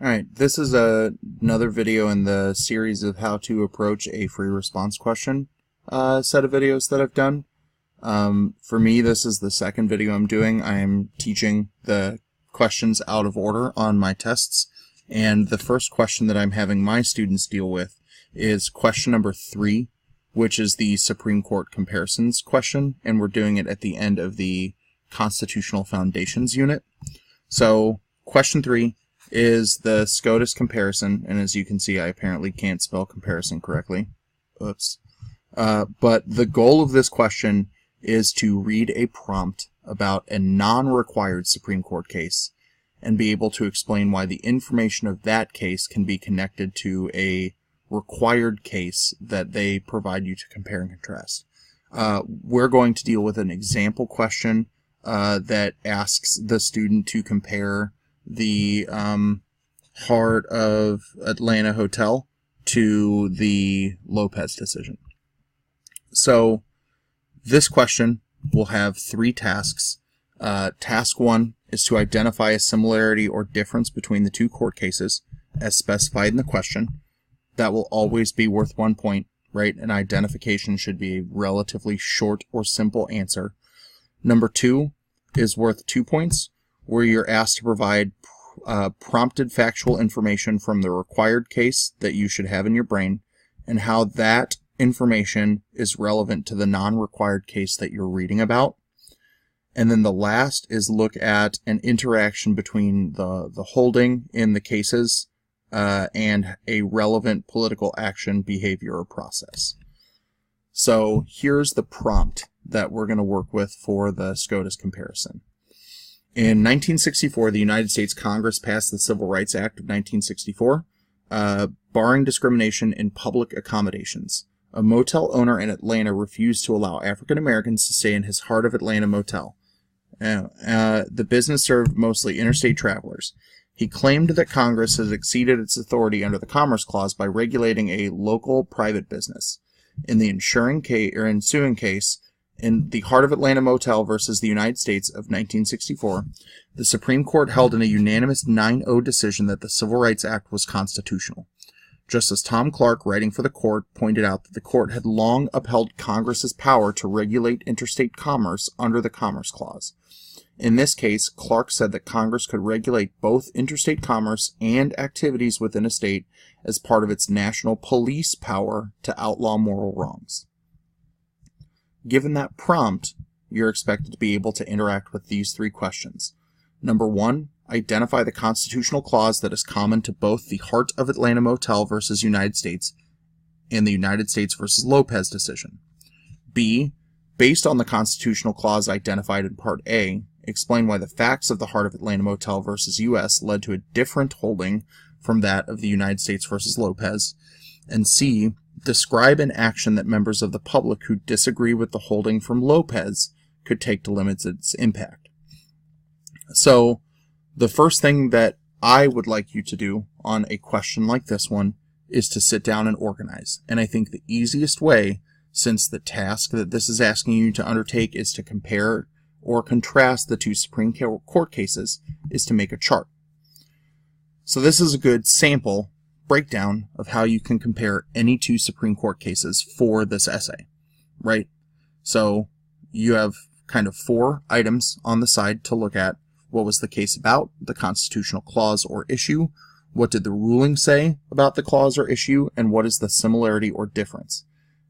Alright, this is another video in the series of how to approach a free response question set of videos that I've done. For me, this is the second video I'm doing. I am teaching the questions out of order on my tests, and the first question that I'm having my students deal with is question number 3, which is the Supreme Court comparisons question, and we're doing it at the end of the Constitutional Foundations unit. So, question 3 is the SCOTUS comparison, and as you can see, I apparently can't spell comparison correctly. Oops. But the goal of this question is to read a prompt about a non-required Supreme Court case and be able to explain why the information of that case can be connected to a required case that they provide you to compare and contrast. We're going to deal with an example question that asks the student to compare the Heart of Atlanta Hotel to the Lopez decision. So this question will have 3 tasks. Task 1 is to identify a similarity or difference between the 2 court cases as specified in the question. That will always be worth 1 point, right? An identification should be a relatively short or simple answer. Number 2 is worth 2 points, where you're asked to provide prompted factual information from the required case that you should have in your brain, and how that information is relevant to the non-required case that you're reading about. And then the last is look at an interaction between the holding in the cases and a relevant political action, behavior, or process. So here's the prompt that we're going to work with for the SCOTUS comparison. In 1964, the United States Congress passed the Civil Rights Act of 1964, barring discrimination in public accommodations. A motel owner in Atlanta refused to allow African Americans to stay in his Heart of Atlanta motel. The business served mostly interstate travelers. He claimed that Congress has exceeded its authority under the Commerce Clause by regulating a local private business. In the ensuing case, in the Heart of Atlanta Motel versus the United States of 1964, the Supreme Court held in a unanimous 9-0 decision that the Civil Rights Act was constitutional. Justice Tom Clark, writing for the court, pointed out that the court had long upheld Congress's power to regulate interstate commerce under the Commerce Clause. In this case, Clark said that Congress could regulate both interstate commerce and activities within a state as part of its national police power to outlaw moral wrongs. Given that prompt, you're expected to be able to interact with these 3 questions. Number 1, identify the constitutional clause that is common to both the Heart of Atlanta Motel versus United States and the United States versus Lopez decision. B, based on the constitutional clause identified in Part A, explain why the facts of the Heart of Atlanta Motel versus U.S. led to a different holding from that of the United States versus Lopez. And C, describe an action that members of the public who disagree with the holding from Lopez could take to limit its impact. So, the first thing that I would like you to do on a question like this one is to sit down and organize. And I think the easiest way, since the task that this is asking you to undertake is to compare or contrast the 2 Supreme Court cases, is to make a chart. So this is a good sample breakdown of how you can compare any 2 Supreme Court cases for this essay, right? So you have kind of 4 items on the side to look at. What was the case about? The constitutional clause or issue? What did the ruling say about the clause or issue? And what is the similarity or difference?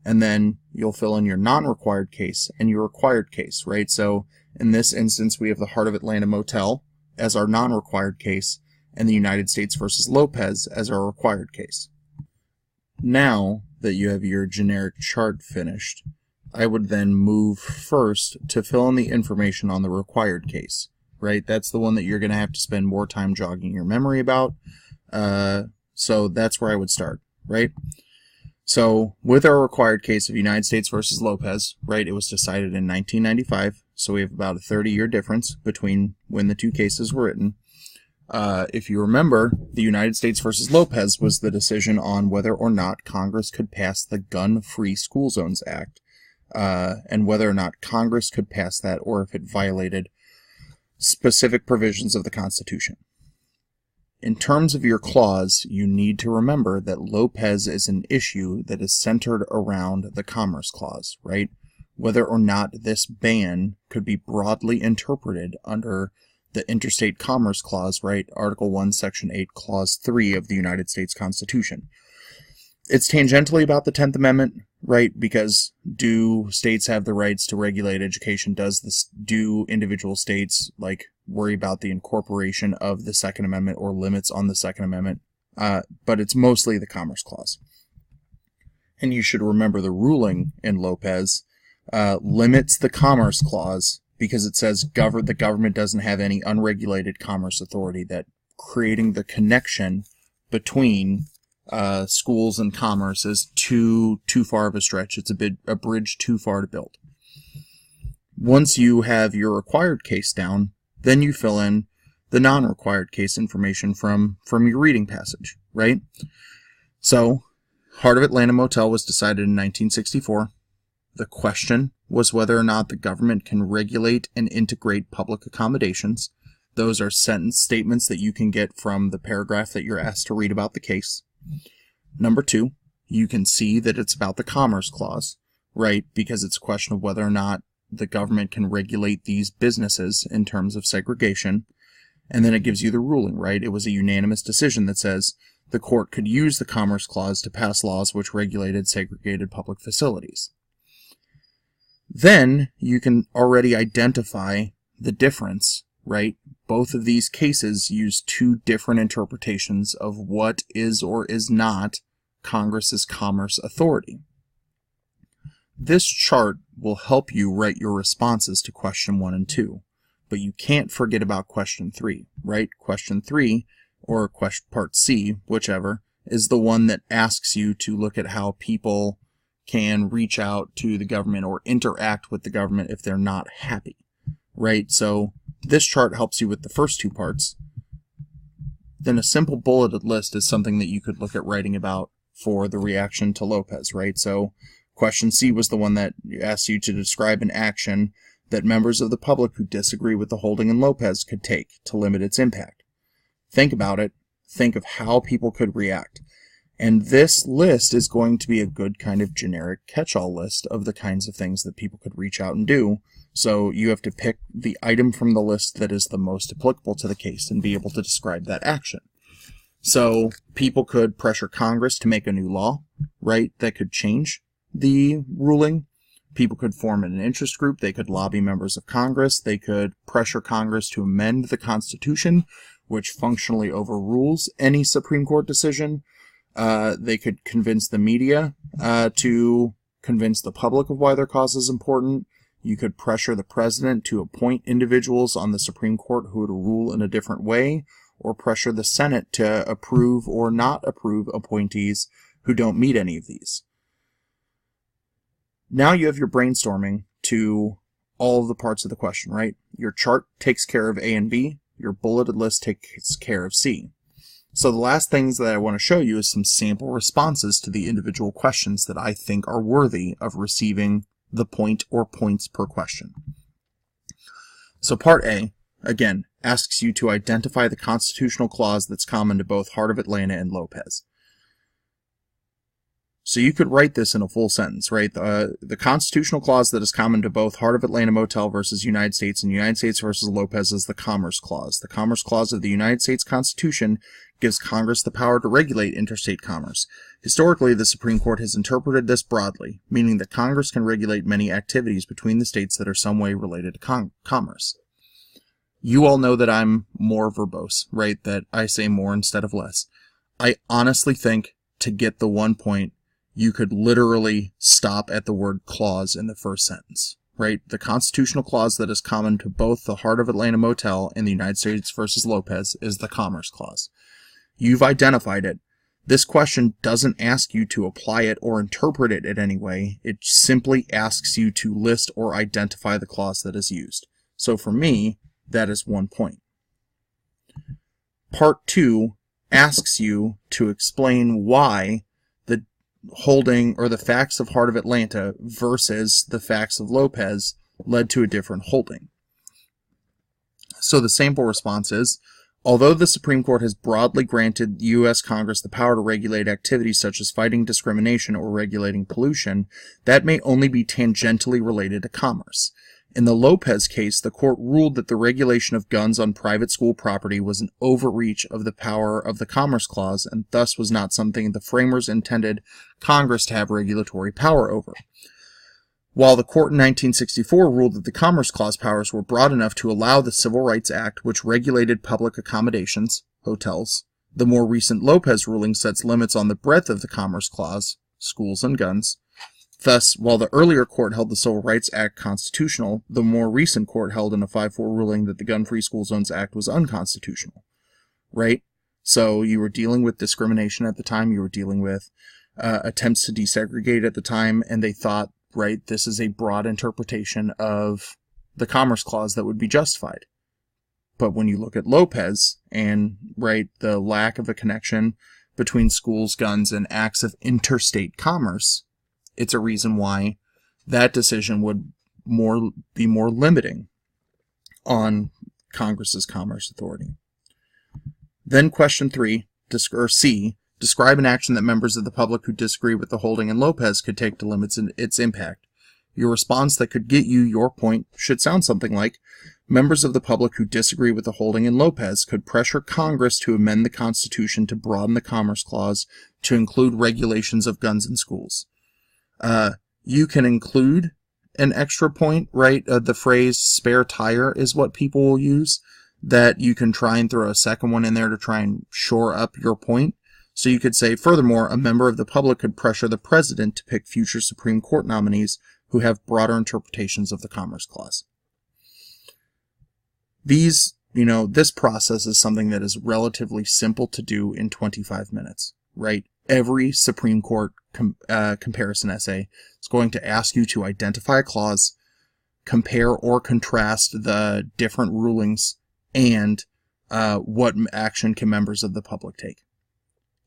And then you'll fill in your non-required case and your required case, right? So in this instance, we have the Heart of Atlanta Motel as our non-required case, and the United States versus Lopez as our required case. Now that you have your generic chart finished, I would then move first to fill in the information on the required case, right? That's the one that you're going to have to spend more time jogging your memory about. So that's where I would start, right? So with our required case of United States versus Lopez, right, it was decided in 1995, so we have about a 30-year difference between when the 2 cases were written. If you remember, the United States versus Lopez was the decision on whether or not Congress could pass the Gun-Free School Zones Act, and whether or not Congress could pass that or if it violated specific provisions of the Constitution. in terms of your clause, you need to remember that Lopez is an issue that is centered around the Commerce Clause, right? Whether or not this ban could be broadly interpreted under the Interstate Commerce Clause, right? Article 1, Section 8, Clause 3 of the United States Constitution. It's tangentially about the 10th Amendment, right? Because do states have the rights to regulate education? Do individual states, like, worry about the incorporation of the Second Amendment or limits on the Second Amendment? But it's mostly the Commerce Clause. And you should remember the ruling in Lopez limits the Commerce Clause because it says the government doesn't have any unregulated commerce authority, that creating the connection between schools and commerce is too far of a stretch. It's a bridge too far to build. Once you have your required case down, then you fill in the non-required case information from your reading passage, right? So, Heart of Atlanta Motel was decided in 1964. The question was whether or not the government can regulate and integrate public accommodations. Those are sentence statements that you can get from the paragraph that you're asked to read about the case. Number 2, you can see that it's about the Commerce Clause, right? Because it's a question of whether or not the government can regulate these businesses in terms of segregation. And then it gives you the ruling, right? It was a unanimous decision that says the court could use the Commerce Clause to pass laws which regulated segregated public facilities. Then you can already identify the difference, right? Both of these cases use two different interpretations of what is or is not Congress's commerce authority. This chart will help you write your responses to question 1 and 2, but you can't forget about question 3, right? Question 3, or part C, whichever, is the one that asks you to look at how people can reach out to the government or interact with the government if they're not happy, right? So this chart helps you with the first 2 parts. Then a simple bulleted list is something that you could look at writing about for the reaction to Lopez, right? So question C was the one that asks you to describe an action that members of the public who disagree with the holding in Lopez could take to limit its impact. Think about it. Think of how people could react. And this list is going to be a good kind of generic catch-all list of the kinds of things that people could reach out and do. So you have to pick the item from the list that is the most applicable to the case and be able to describe that action. So people could pressure Congress to make a new law, right, that could change the ruling. People could form an interest group. They could lobby members of Congress. They could pressure Congress to amend the Constitution, which functionally overrules any Supreme Court decision. They could convince the media to convince the public of why their cause is important. You could pressure the president to appoint individuals on the Supreme Court who would rule in a different way, or pressure the Senate to approve or not approve appointees who don't meet any of these. Now you have your brainstorming to all of the parts of the question, right? Your chart takes care of A and B. Your bulleted list takes care of C. So the last things that I want to show you is some sample responses to the individual questions that I think are worthy of receiving the point or points per question. So part A, again, asks you to identify the constitutional clause that's common to both Heart of Atlanta and Lopez. So you could write this in a full sentence, right? The constitutional clause that is common to both Heart of Atlanta Motel versus United States and United States versus Lopez is the Commerce Clause. The Commerce Clause of the United States Constitution gives Congress the power to regulate interstate commerce. Historically, the Supreme Court has interpreted this broadly, meaning that Congress can regulate many activities between the states that are some way related to commerce. You all know that I'm more verbose, right? That I say more instead of less. I honestly think to get the 1 point, you could literally stop at the word clause in the first sentence, right? The constitutional clause that is common to both the Heart of Atlanta Motel and the United States versus Lopez is the Commerce Clause. You've identified it. This question doesn't ask you to apply it or interpret it in any way. It simply asks you to list or identify the clause that is used. So for me, that is 1 point. Part 2 asks you to explain why the holding or the facts of Heart of Atlanta versus the facts of Lopez led to a different holding. So the sample response is, Although the Supreme Court has broadly granted the U.S. Congress the power to regulate activities such as fighting discrimination or regulating pollution, that may only be tangentially related to commerce. In the Lopez case, the court ruled that the regulation of guns on private school property was an overreach of the power of the Commerce Clause and thus was not something the framers intended Congress to have regulatory power over. While the court in 1964 ruled that the Commerce Clause powers were broad enough to allow the Civil Rights Act, which regulated public accommodations, hotels, the more recent Lopez ruling sets limits on the breadth of the Commerce Clause, schools and guns. Thus, while the earlier court held the Civil Rights Act constitutional, the more recent court held in a 5-4 ruling that the Gun-Free School Zones Act was unconstitutional. Right? So you were dealing with discrimination at the time, you were dealing with attempts to desegregate at the time, and they thought, right, this is a broad interpretation of the Commerce Clause that would be justified. But when you look at Lopez and, right, the lack of a connection between schools, guns, and acts of interstate commerce, it's a reason why that decision would be more limiting on Congress's commerce authority. Then question 3, or C, describe an action that members of the public who disagree with the holding in Lopez could take to limit its impact. Your response that could get you your point should sound something like, members of the public who disagree with the holding in Lopez could pressure Congress to amend the Constitution to broaden the Commerce Clause to include regulations of guns in schools. You can include an extra point, right? The phrase spare tire is what people will use, that you can try and throw a second one in there to try and shore up your point. So you could say, furthermore, a member of the public could pressure the president to pick future Supreme Court nominees who have broader interpretations of the Commerce Clause. This process is something that is relatively simple to do in 25 minutes, right? Every Supreme Court comparison essay is going to ask you to identify a clause, compare or contrast the different rulings, and what action can members of the public take.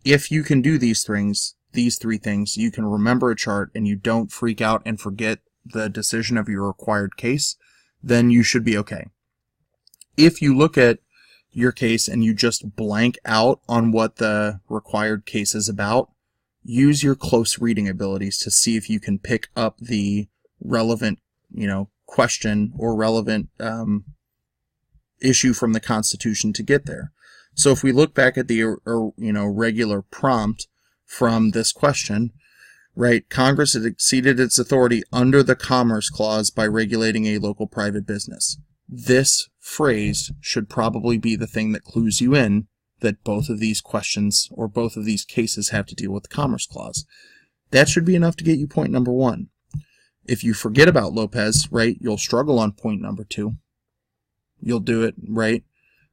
If you can do these three things, you can remember a chart and you don't freak out and forget the decision of your required case, then you should be okay. If you look at your case and you just blank out on what the required case is about, use your close reading abilities to see if you can pick up the relevant, question or relevant issue from the Constitution to get there. So if we look back at the regular prompt from this question, right, Congress had exceeded its authority under the Commerce Clause by regulating a local private business. This phrase should probably be the thing that clues you in that both of these questions or both of these cases have to deal with the Commerce Clause. That should be enough to get you point number 1. If you forget about Lopez, right, you'll struggle on point number 2. You'll do it, right?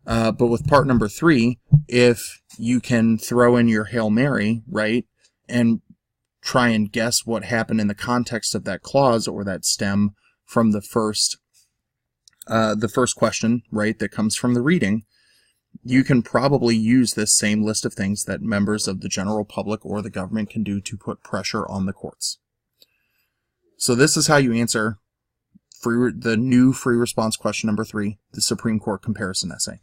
But with part number 3, if you can throw in your Hail Mary, right, and try and guess what happened in the context of that clause or that stem from the first question, right, that comes from the reading, you can probably use this same list of things that members of the general public or the government can do to put pressure on the courts. So this is how you answer the new free response question number 3, the Supreme Court comparison essay.